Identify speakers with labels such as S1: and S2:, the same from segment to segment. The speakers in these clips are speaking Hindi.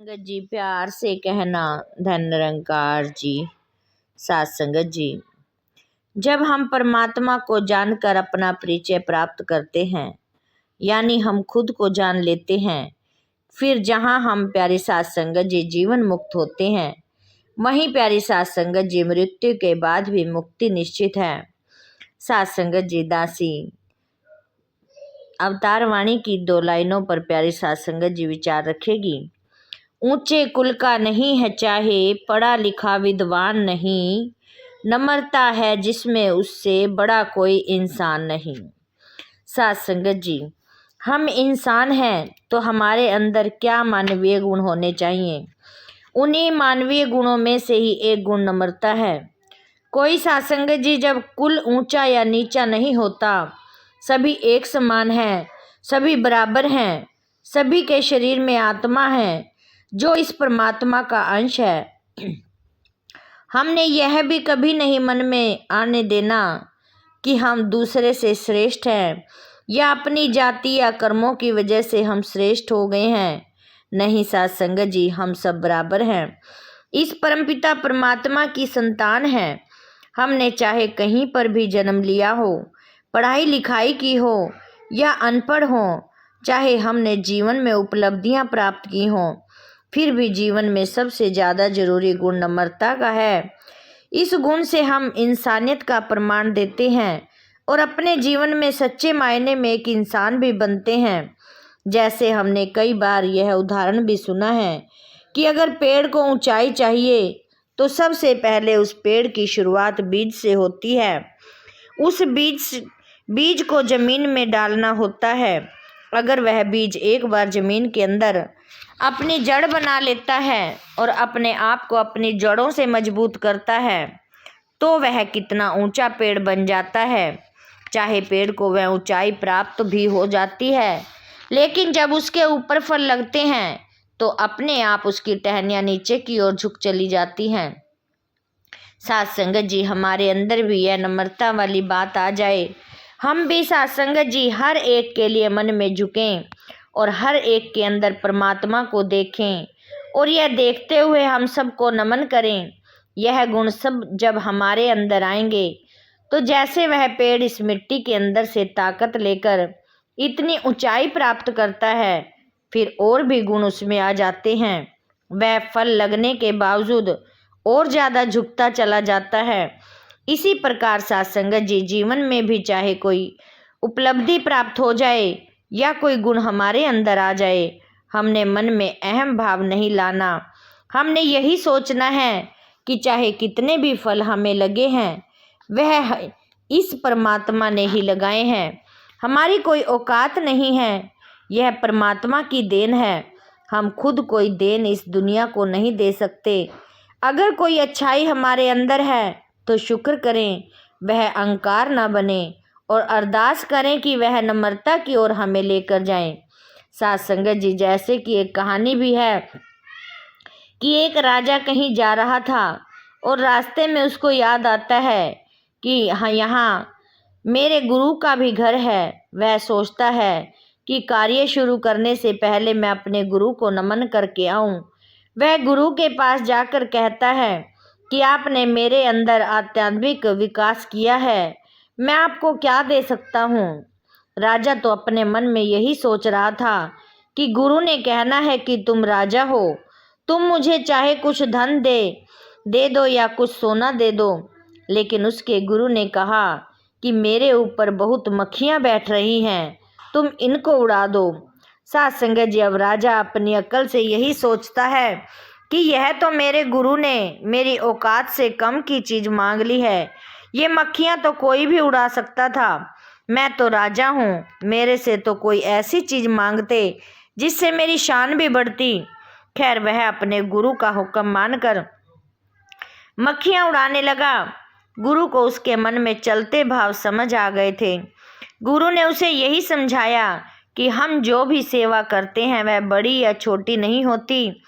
S1: संगत जी, प्यार से कहना धन निरंकार जी। सात संगत जी, जब हम परमात्मा को जानकर अपना परिचय प्राप्त करते हैं, यानी हम खुद को जान लेते हैं, फिर जहाँ हम प्यारी सात संगत जी जीवन मुक्त होते हैं, वहीं प्यारी सात संगत जी मृत्यु के बाद भी मुक्ति निश्चित है। सात संगत जी, दासी अवतार वाणी की 2 लाइनों पर प्यारी सात संगत जी विचार रखेगी। ऊंचे कुल का नहीं है चाहे पढ़ा लिखा विद्वान नहीं, नम्रता है जिसमें उससे बड़ा कोई इंसान नहीं। सात संगत जी, हम इंसान हैं तो हमारे अंदर क्या मानवीय गुण होने चाहिए। उन्हीं मानवीय गुणों में से ही एक गुण नम्रता है। कोई सात संगत जी जब कुल ऊंचा या नीचा नहीं होता, सभी एक समान हैं, सभी बराबर हैं, सभी के शरीर में आत्मा है जो इस परमात्मा का अंश है। हमने यह भी कभी नहीं मन में आने देना कि हम दूसरे से श्रेष्ठ हैं या अपनी जाति या कर्मों की वजह से हम श्रेष्ठ हो गए हैं। नहीं सात संगत जी, हम सब बराबर हैं, इस परमपिता परमात्मा की संतान हैं। हमने चाहे कहीं पर भी जन्म लिया हो, पढ़ाई लिखाई की हो या अनपढ़ हो, चाहे हमने जीवन में उपलब्धियां प्राप्त की हों, फिर भी जीवन में सबसे ज़्यादा जरूरी गुण नम्रता का है। इस गुण से हम इंसानियत का प्रमाण देते हैं और अपने जीवन में सच्चे मायने में एक इंसान भी बनते हैं। जैसे हमने कई बार यह उदाहरण भी सुना है कि अगर पेड़ को ऊंचाई चाहिए तो सबसे पहले उस पेड़ की शुरुआत बीज से होती है। उस बीज को जमीन में डालना होता है। अगर वह बीज एक बार जमीन के अंदर अपनी जड़ बना लेता है और अपने आप को अपनी जड़ों से मजबूत करता है, तो वह कितना ऊंचा पेड़ बन जाता है। चाहे पेड़ को वह ऊंचाई प्राप्त भी हो जाती है, लेकिन जब उसके ऊपर फल लगते हैं तो अपने आप उसकी टहनियाँ नीचे की ओर झुक चली जाती हैं। सात संगत जी, हमारे अंदर भी यह नम्रता वाली बात आ जाए, हम भी सात संगत जी हर एक के लिए मन में झुकें और हर एक के अंदर परमात्मा को देखें और यह देखते हुए हम सबको नमन करें। यह गुण सब जब हमारे अंदर आएंगे तो जैसे वह पेड़ इस मिट्टी के अंदर से ताकत लेकर इतनी ऊंचाई प्राप्त करता है, फिर और भी गुण उसमें आ जाते हैं। वह फल लगने के बावजूद और ज़्यादा झुकता चला जाता है। इसी प्रकार सात संगत जी, जीवन में भी चाहे कोई उपलब्धि प्राप्त हो जाए या कोई गुण हमारे अंदर आ जाए, हमने मन में अहम भाव नहीं लाना। हमने यही सोचना है कि चाहे कितने भी फल हमें लगे हैं, वह इस परमात्मा ने ही लगाए हैं। हमारी कोई औकात नहीं है, यह परमात्मा की देन है। हम खुद कोई देन इस दुनिया को नहीं दे सकते। अगर कोई अच्छाई हमारे अंदर है तो शुक्र करें, वह अहंकार न बने और अरदास करें कि वह नम्रता की ओर हमें लेकर जाएं। सात संगत जी, जैसे कि एक कहानी भी है कि एक राजा कहीं जा रहा था और रास्ते में उसको याद आता है कि हाँ, यहाँ मेरे गुरु का भी घर है। वह सोचता है कि कार्य शुरू करने से पहले मैं अपने गुरु को नमन करके आऊँ। वह गुरु के पास जाकर कहता है कि आपने मेरे अंदर आध्यात्मिक विकास किया है, मैं आपको क्या दे सकता हूँ। राजा तो अपने मन में यही सोच रहा था कि गुरु ने कहना है कि तुम राजा हो, तुम मुझे चाहे कुछ धन दे दो या कुछ सोना दे दो। लेकिन उसके गुरु ने कहा कि मेरे ऊपर बहुत मक्खियाँ बैठ रही हैं, तुम इनको उड़ा दो। सात संगत जी, अब राजा अपनी अक्ल से यही सोचता है कि यह तो मेरे गुरु ने मेरी औकात से कम की चीज़ मांग ली है, ये मक्खियाँ तो कोई भी उड़ा सकता था। मैं तो राजा हूँ, मेरे से तो कोई ऐसी चीज़ मांगते जिससे मेरी शान भी बढ़ती। खैर, वह अपने गुरु का हुक्म मानकर मक्खियाँ उड़ाने लगा। गुरु को उसके मन में चलते भाव समझ आ गए थे। गुरु ने उसे यही समझाया कि हम जो भी सेवा करते हैं वह बड़ी या छोटी नहीं होती,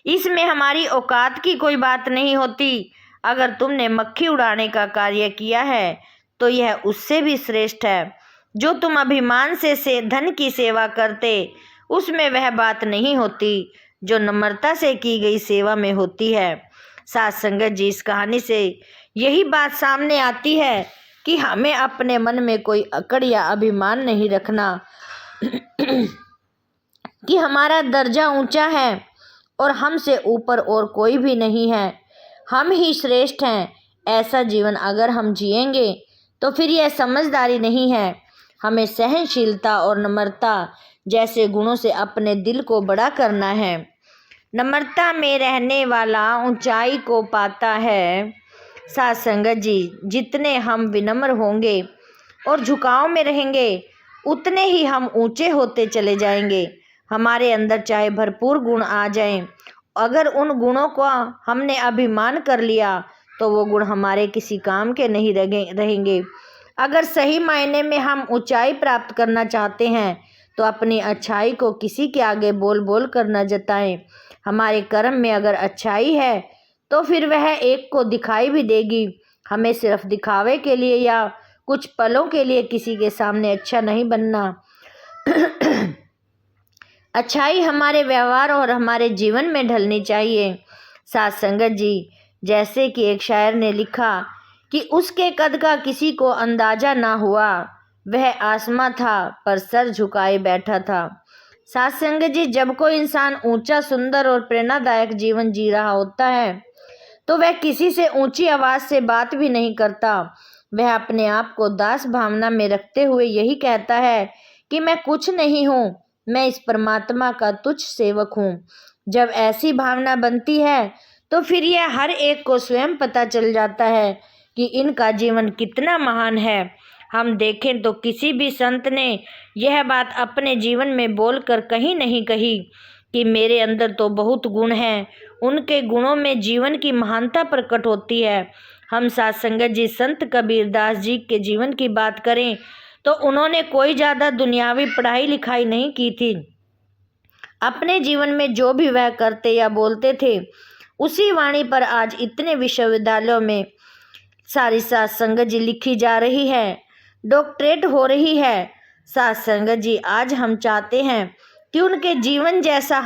S1: इसमें हमारी औकात की कोई बात नहीं होती। अगर तुमने मक्खी उड़ाने का कार्य किया है तो यह उससे भी श्रेष्ठ है। जो तुम अभिमान से धन की सेवा करते, उसमें वह बात नहीं होती। जो नम्रता से की गई सेवा में होती है। साथ संगत जी, इस कहानी से यही बात सामने आती है कि हमें अपने मन में कोई अकड़ या अभिमान नहीं रखना कि हमारा दर्जा ऊंचा है और हमसे ऊपर और कोई भी नहीं है, हम ही श्रेष्ठ हैं। ऐसा जीवन अगर हम जिएंगे तो फिर यह समझदारी नहीं है। हमें सहनशीलता और नम्रता जैसे गुणों से अपने दिल को बड़ा करना है। नम्रता में रहने वाला ऊंचाई को पाता है। साथ संगत जी, जितने हम विनम्र होंगे और झुकाव में रहेंगे उतने ही हम ऊंचे होते चले जाएंगे। हमारे अंदर चाहे भरपूर गुण आ जाएं, अगर उन गुणों को हमने अभिमान कर लिया तो वो गुण हमारे किसी काम के नहीं रहेंगे। अगर सही मायने में हम ऊंचाई प्राप्त करना चाहते हैं तो अपनी अच्छाई को किसी के आगे बोल बोल कर न जताएं। हमारे कर्म में अगर अच्छाई है तो फिर वह एक को दिखाई भी देगी। हमें सिर्फ दिखावे के लिए या कुछ पलों के लिए किसी के सामने अच्छा नहीं बनना। अच्छाई हमारे व्यवहार और हमारे जीवन में ढलनी चाहिए। साथ संगत जी, जैसे कि एक शायर ने लिखा कि उसके कद का किसी को अंदाजा ना हुआ, वह आसमां था पर सर झुकाए बैठा था। साथ संगत जी, जब कोई इंसान ऊंचा, सुंदर और प्रेरणादायक जीवन जी रहा होता है तो वह किसी से ऊंची आवाज से बात भी नहीं करता। वह अपने आप को दास भावना में रखते हुए यही कहता है कि मैं कुछ नहीं हूँ, मैं इस परमात्मा का तुच्छ सेवक हूँ। जब ऐसी भावना बनती है तो फिर यह हर एक को स्वयं पता चल जाता है कि इनका जीवन कितना महान है। हम देखें तो किसी भी संत ने यह बात अपने जीवन में बोलकर कहीं नहीं कही कि मेरे अंदर तो बहुत गुण हैं। उनके गुणों में जीवन की महानता प्रकट होती है। हम साथ संगत जी, संत कबीरदास जी के जीवन की बात करें तो उन्होंने कोई ज़्यादा दुनियावी पढ़ाई लिखाई नहीं की थी। अपने जीवन में जो भी वह करते या बोलते थे उसी वाणी पर आज इतने विश्वविद्यालयों में सारी साथ संगत जी लिखी जा रही है, डॉक्टरेट हो रही है। साथ संगत जी, आज हम चाहते हैं कि उनके जीवन जैसा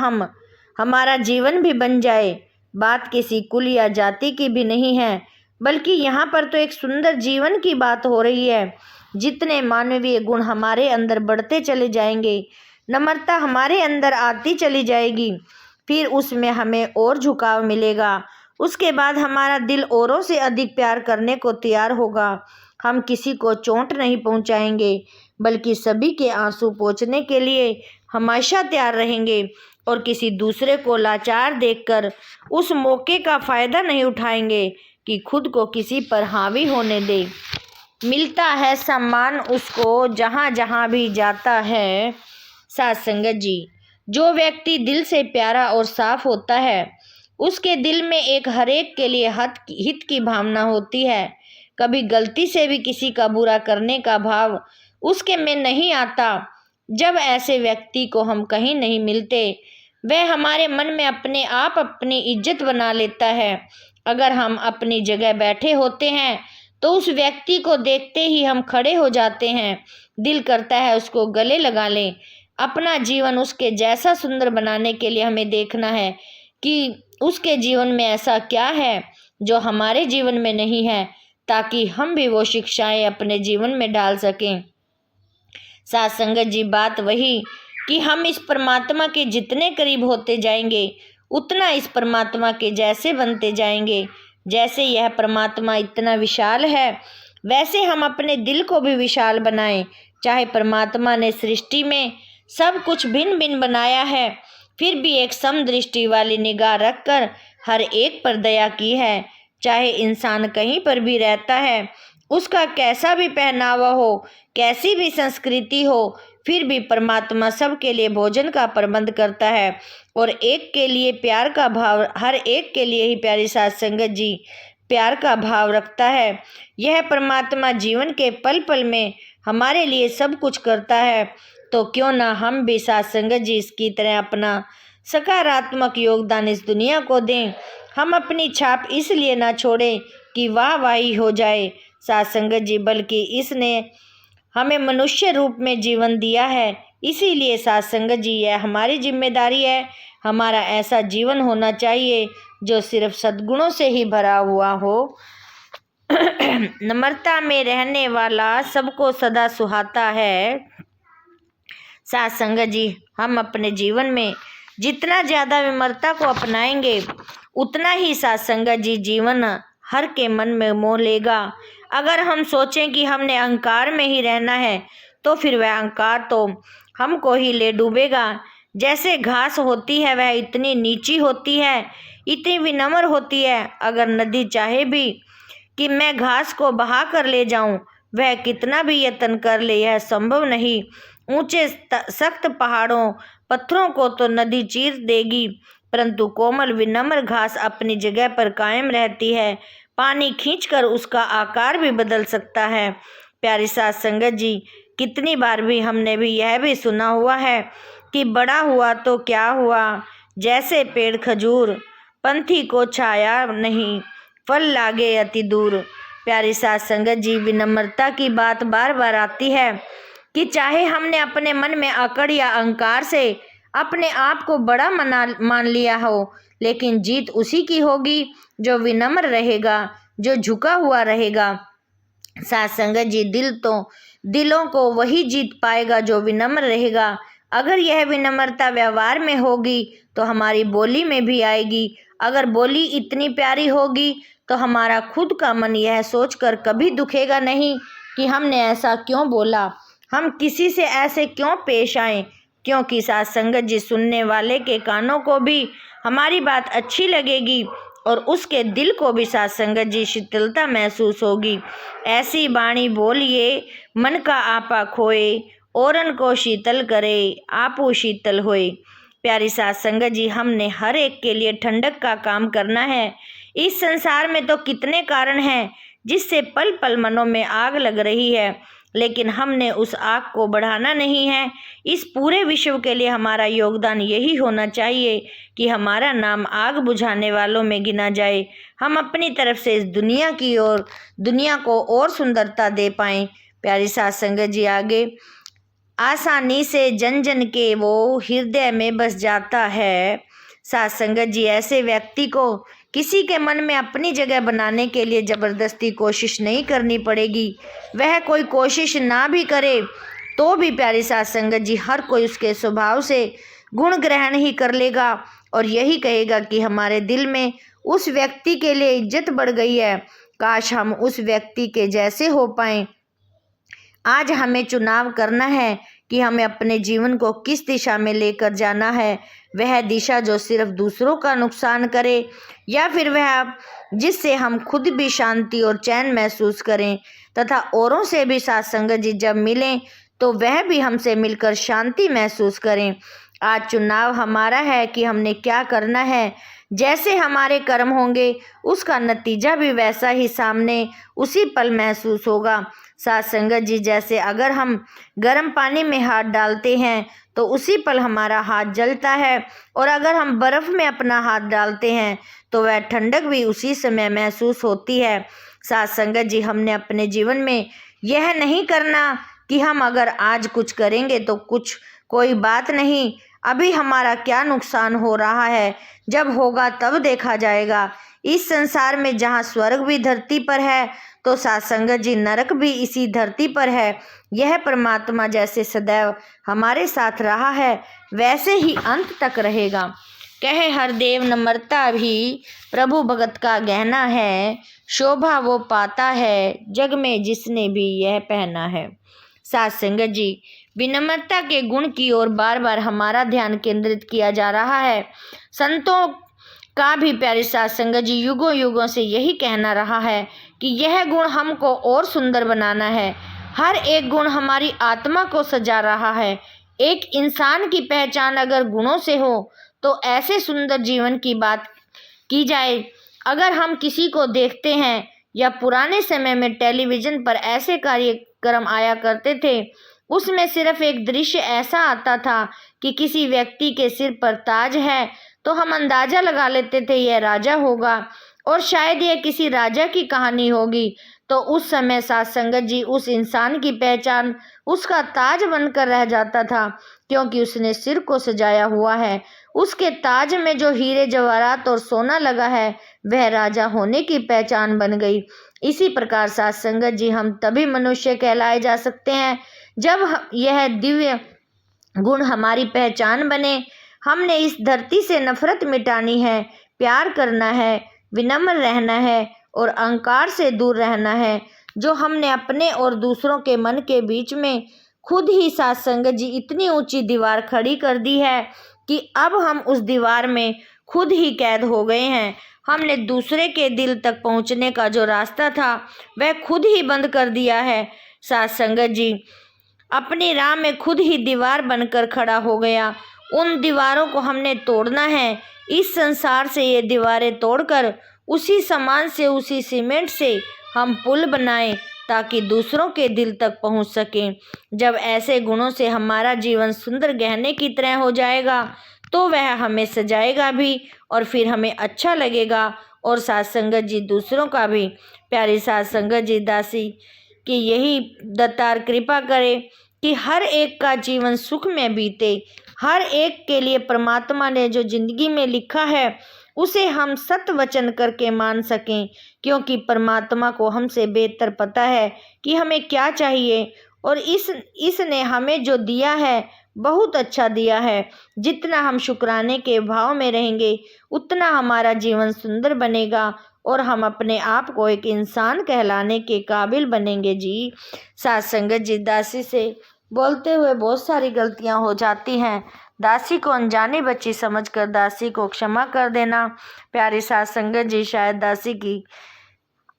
S1: हमारा जीवन भी बन जाए। बात किसी कुल या जाति की भी नहीं है, बल्कि यहाँ पर तो एक सुंदर जीवन की बात हो रही है। जितने मानवीय गुण हमारे अंदर बढ़ते चले जाएंगे, नम्रता हमारे अंदर आती चली जाएगी, फिर उसमें हमें और झुकाव मिलेगा। उसके बाद हमारा दिल औरों से अधिक प्यार करने को तैयार होगा। हम किसी को चोट नहीं पहुंचाएंगे, बल्कि सभी के आंसू पोंछने के लिए हमेशा तैयार रहेंगे और किसी दूसरे को लाचार देखकर उस मौके का फ़ायदा नहीं उठाएंगे कि खुद को किसी पर हावी होने दे। मिलता है सम्मान उसको जहाँ जहाँ भी जाता है। साथ संगत जी, जो व्यक्ति दिल से प्यारा और साफ होता है उसके दिल में एक हरेक के लिए हित की भावना होती है। कभी गलती से भी किसी का बुरा करने का भाव उसके में नहीं आता। जब ऐसे व्यक्ति को हम कहीं नहीं मिलते, वह हमारे मन में अपने आप अपनी इज्जत बना लेता है। अगर हम अपनी जगह बैठे होते हैं तो उस व्यक्ति को देखते ही हम खड़े हो जाते हैं, दिल करता है उसको गले लगा लें। अपना जीवन उसके जैसा सुंदर बनाने के लिए हमें देखना है कि उसके जीवन में ऐसा क्या है जो हमारे जीवन में नहीं है, ताकि हम भी वो शिक्षाएं अपने जीवन में डाल सकें। साथ संगत जी, बात वही कि हम इस परमात्मा के जितने करीब होते जाएंगे उतना इस परमात्मा के जैसे बनते जाएंगे। जैसे यह परमात्मा इतना विशाल है, वैसे हम अपने दिल को भी विशाल बनाएं। चाहे परमात्मा ने सृष्टि में सब कुछ भिन्न भिन्न बनाया है, फिर भी एक समदृष्टि वाली निगाह रखकर हर एक पर दया की है। चाहे इंसान कहीं पर भी रहता है, उसका कैसा भी पहनावा हो, कैसी भी संस्कृति हो, फिर भी परमात्मा सबके लिए भोजन का प्रबंध करता है और एक के लिए प्यार का भाव, हर एक के लिए ही प्यारी साथ संगत जी प्यार का भाव रखता है। यह परमात्मा जीवन के पल पल में हमारे लिए सब कुछ करता है, तो क्यों ना हम भी साथ संगत जी इसकी तरह अपना सकारात्मक योगदान इस दुनिया को दें। हम अपनी छाप इसलिए ना छोड़ें कि वाहवाही हो जाए साथ संगत जी, बल्कि इसने हमें मनुष्य रूप में जीवन दिया है इसीलिए साथ संगत जी यह हमारी जिम्मेदारी है। हमारा ऐसा जीवन होना चाहिए जो सिर्फ सद्गुणों से ही भरा हुआ हो। नम्रता में रहने वाला सबको सदा सुहाता है। साथ संगत जी, हम अपने जीवन में जितना ज़्यादा विनम्रता को अपनाएंगे उतना ही साथ संगत जी जीवन हर के मन में मोह लेगा। अगर हम सोचें कि हमने अहंकार में ही रहना है तो फिर वह अहंकार तो हमको ही ले डूबेगा। जैसे घास होती है वह इतनी नीची होती है, इतनी विनम्र होती है, अगर नदी चाहे भी कि मैं घास को बहा कर ले जाऊं, वह कितना भी यत्न कर ले यह संभव नहीं। ऊंचे सख्त पहाड़ों पत्थरों को तो नदी चीर देगी, परंतु कोमल विनम्र घास अपनी जगह पर कायम रहती है। पानी खींचकर उसका आकार भी बदल सकता है। प्यारी साथ संगत जी, कितनी बार भी हमने भी यह भी सुना हुआ है कि बड़ा हुआ तो क्या हुआ, जैसे पेड़ खजूर, पंथी को छाया नहीं, फल लागे अति दूर। प्यारी साथ संगत जी, विनम्रता की बात बार बार आती है कि चाहे हमने अपने मन में अकड़ या अहंकार से अपने आप को बड़ा मान लिया हो, लेकिन जीत उसी की होगी जो विनम्र रहेगा, जो झुका हुआ रहेगा। साथ संगत जी, दिलों को वही जीत पाएगा जो विनम्र रहेगा। अगर यह विनम्रता व्यवहार में होगी तो हमारी बोली में भी आएगी। अगर बोली इतनी प्यारी होगी तो हमारा खुद का मन यह सोचकर कभी दुखेगा नहीं कि हमने ऐसा क्यों बोला, हम किसी से ऐसे क्यों पेश आए, क्योंकि साथ संगत जी सुनने वाले के कानों को भी हमारी बात अच्छी लगेगी और उसके दिल को भी साथ संगत जी शीतलता महसूस होगी। ऐसी बाणी बोलिए मन का आपा खोए, औरन को शीतल करे आपू शीतल होए। प्यारी साथ संगत जी, हमने हर एक के लिए ठंडक का काम करना है। इस संसार में तो कितने कारण हैं जिससे पल पल मनों में आग लग रही है, लेकिन हमने उस आग को बढ़ाना नहीं है। इस पूरे विश्व के लिए हमारा योगदान यही होना चाहिए कि हमारा नाम आग बुझाने वालों में गिना जाए। हम अपनी तरफ से इस दुनिया को और सुंदरता दे पाएं। प्यारी साथ संगत जी, आगे आसानी से जन जन के वो हृदय में बस जाता है। साथ संगत जी, ऐसे व्यक्ति को किसी के मन में अपनी जगह बनाने के लिए ज़बरदस्ती कोशिश नहीं करनी पड़ेगी। वह कोई कोशिश ना भी करे तो भी प्यारी साथ संगत जी हर कोई उसके स्वभाव से गुण ग्रहण ही कर लेगा और यही कहेगा कि हमारे दिल में उस व्यक्ति के लिए इज्जत बढ़ गई है, काश हम उस व्यक्ति के जैसे हो पाएं। आज हमें चुनाव करना है कि हमें अपने जीवन को किस दिशा में लेकर जाना है। वह दिशा जो सिर्फ दूसरों का नुकसान करे या फिर वह जिससे हम खुद भी शांति और चैन महसूस करें तथा औरों से भी साथ संगत जी जब मिलें तो वह भी हमसे मिलकर शांति महसूस करें। आज चुनाव हमारा है कि हमने क्या करना है। जैसे हमारे कर्म होंगे उसका नतीजा भी वैसा ही सामने उसी पल महसूस होगा। साथ संगत जी, जैसे अगर हम गर्म पानी में हाथ डालते हैं तो उसी पल हमारा हाथ जलता है और अगर हम बर्फ़ में अपना हाथ डालते हैं तो वह ठंडक भी उसी समय महसूस होती है। साथ संगत जी, हमने अपने जीवन में यह नहीं करना कि हम अगर आज कुछ करेंगे तो कोई बात नहीं, अभी हमारा क्या नुकसान हो रहा है, जब होगा तब देखा जाएगा। इस संसार में जहाँ स्वर्ग भी धरती पर है तो साथ संगत जी नरक भी इसी धरती पर है। यह परमात्मा जैसे सदैव हमारे साथ रहा है वैसे ही अंत तक रहेगा। कहे हरदेव नम्रता भी प्रभु भगत का गहना है, शोभा वो पाता है जग में जिसने भी यह पहना है। साथ संगत जी, विनम्रता के गुण की ओर बार बार हमारा ध्यान केंद्रित किया जा रहा है। संतों का भी प्यारी साथ संगत जी युगों युगों से यही कहना रहा है कि यह गुण हमको और सुंदर बनाना है। हर एक गुण हमारी आत्मा को सजा रहा है। एक इंसान की पहचान अगर गुणों से हो तो ऐसे सुंदर जीवन की बात की जाए। अगर हम किसी को देखते हैं या पुराने समय में टेलीविज़न पर ऐसे कार्यक्रम आया करते थे, उसमें सिर्फ एक दृश्य ऐसा आता था कि किसी व्यक्ति के सिर पर ताज है तो हम अंदाज़ा लगा लेते थे यह राजा होगा और शायद यह किसी राजा की कहानी होगी। तो उस समय साथ संगत जी उस इंसान की पहचान उसका ताज बनकर रह जाता था, क्योंकि उसने सिर को सजाया हुआ है। उसके ताज में जो हीरे जवाहरात और सोना लगा है वह राजा होने की पहचान बन गई। इसी प्रकार साथ संगत जी हम तभी मनुष्य कहलाए जा सकते हैं जब यह दिव्य गुण हमारी पहचान बने। हमने इस धरती से नफरत मिटानी है, प्यार करना है, विनम्र रहना है और अहंकार से दूर रहना है। जो हमने अपने और दूसरों के मन के बीच में खुद ही साथ संगत जी इतनी ऊंची दीवार खड़ी कर दी है कि अब हम उस दीवार में खुद ही कैद हो गए हैं। हमने दूसरे के दिल तक पहुंचने का जो रास्ता था वह खुद ही बंद कर दिया है। साथ संगत जी अपनी राह में खुद ही दीवार बनकर खड़ा हो गया। उन दीवारों को हमने तोड़ना है। इस संसार से ये दीवारें तोड़कर उसी सामान से, उसी सीमेंट से हम पुल बनाएं ताकि दूसरों के दिल तक पहुंच सकें। जब ऐसे गुणों से हमारा जीवन सुंदर गहने की तरह हो जाएगा तो वह हमें सजाएगा भी और फिर हमें अच्छा लगेगा और साथ संगत जी दूसरों का भी। प्यारी साथ संगत जी दासी कि यही दत्तार कृपा करे कि हर एक का जीवन सुख में बीते। हर एक के लिए परमात्मा ने जो जिंदगी में लिखा है उसे हम सत्य वचन करके मान सकें, क्योंकि परमात्मा को हमसे बेहतर पता है कि हमें क्या चाहिए और इसने हमें जो दिया है बहुत अच्छा दिया है। जितना हम शुक्राने के भाव में रहेंगे उतना हमारा जीवन सुंदर बनेगा और हम अपने आप को एक इंसान कहलाने के काबिल बनेंगे जी। साथ संगत जी दासी से बोलते हुए बहुत सारी गलतियां हो जाती हैं। दासी को अनजानी बच्ची समझकर दासी को क्षमा कर देना। प्यारी साथ संगत जी शायद दासी की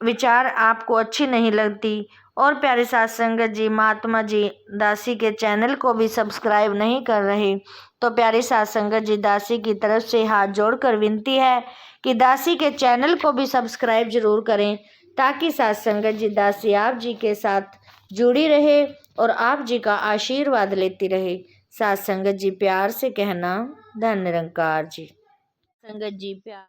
S1: विचार आपको अच्छी नहीं लगती और प्यारे साथ संगत जी महात्मा जी दासी के चैनल को भी सब्सक्राइब नहीं कर रहे, तो प्यारे साथ संगत जी दासी की तरफ से हाथ जोड़कर विनती है कि दासी के चैनल को भी सब्सक्राइब जरूर करें ताकि साथ संगत जी दासी आप जी के साथ जुड़ी रहे और आप जी का आशीर्वाद लेती रहे। साथ संगत जी प्यार से कहना धन निरंकार जी। संगत जी प्यार।